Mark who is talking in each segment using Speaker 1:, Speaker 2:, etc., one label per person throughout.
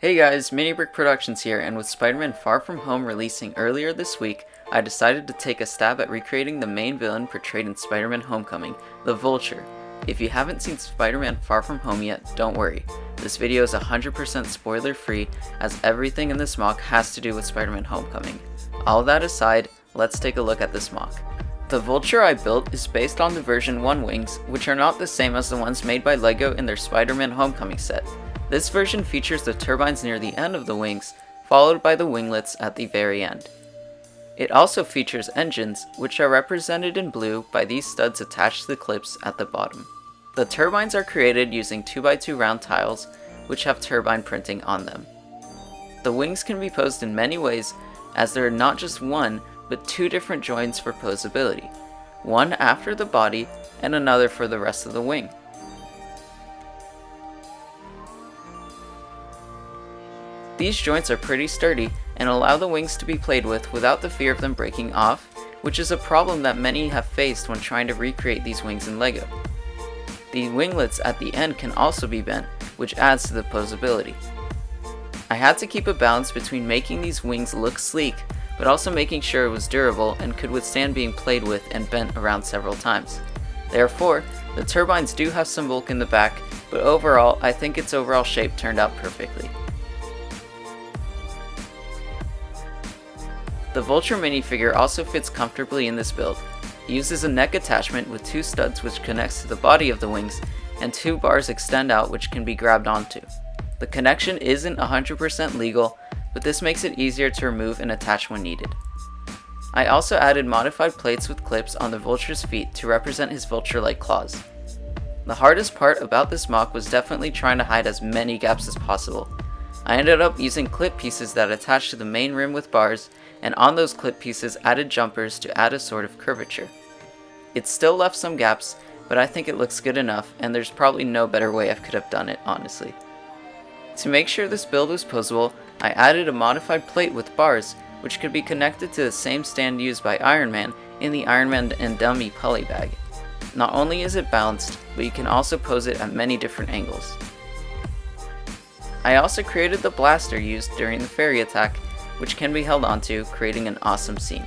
Speaker 1: Hey guys, Mini Brick Productions here, and with Spider-Man Far From Home releasing earlier this week, I decided to take a stab at recreating the main villain portrayed in Spider-Man Homecoming, the Vulture. If you haven't seen Spider-Man Far From Home yet, don't worry. This video is 100% spoiler free, as everything in this MOC has to do with Spider-Man Homecoming. All that aside, let's take a look at this MOC. The Vulture I built is based on the version 1 wings, which are not the same as the ones made by LEGO in their Spider-Man Homecoming set. This version features the turbines near the end of the wings, followed by the winglets at the very end. It also features engines, which are represented in blue by these studs attached to the clips at the bottom. The turbines are created using 2x2 round tiles, which have turbine printing on them. The wings can be posed in many ways, as there are not just one, but two different joints for posability, one after the body and another for the rest of the wing. These joints are pretty sturdy and allow the wings to be played with without the fear of them breaking off, which is a problem that many have faced when trying to recreate these wings in LEGO. The winglets at the end can also be bent, which adds to the posability. I had to keep a balance between making these wings look sleek, but also making sure it was durable and could withstand being played with and bent around several times. Therefore, the turbines do have some bulk in the back, but overall, I think its overall shape turned out perfectly. The Vulture minifigure also fits comfortably in this build. It uses a neck attachment with two studs which connects to the body of the wings, and two bars extend out which can be grabbed onto. The connection isn't 100% legal, but this makes it easier to remove and attach when needed. I also added modified plates with clips on the Vulture's feet to represent his vulture-like claws. The hardest part about this MOC was definitely trying to hide as many gaps as possible. I ended up using clip pieces that attach to the main rim with bars, and on those clip pieces added jumpers to add a sort of curvature. It still left some gaps, but I think it looks good enough, and there's probably no better way I could have done it, honestly. To make sure this build was posable, I added a modified plate with bars, which could be connected to the same stand used by Iron Man in the Iron Man and Dummy Poly bag. Not only is it balanced, but you can also pose it at many different angles. I also created the blaster used during the fairy attack, which can be held onto, creating an awesome scene.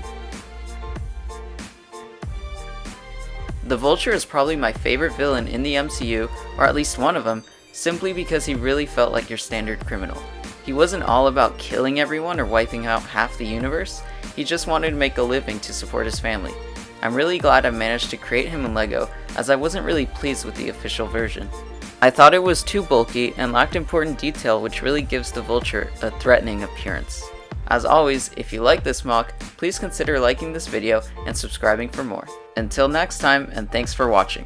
Speaker 1: The Vulture is probably my favorite villain in the MCU, or at least one of them, simply because he really felt like your standard criminal. He wasn't all about killing everyone or wiping out half the universe, he just wanted to make a living to support his family. I'm really glad I managed to create him in LEGO, as I wasn't really pleased with the official version. I thought it was too bulky and lacked important detail, which really gives the Vulture a threatening appearance. As always, if you like this MOC, please consider liking this video and subscribing for more. Until next time, and thanks for watching.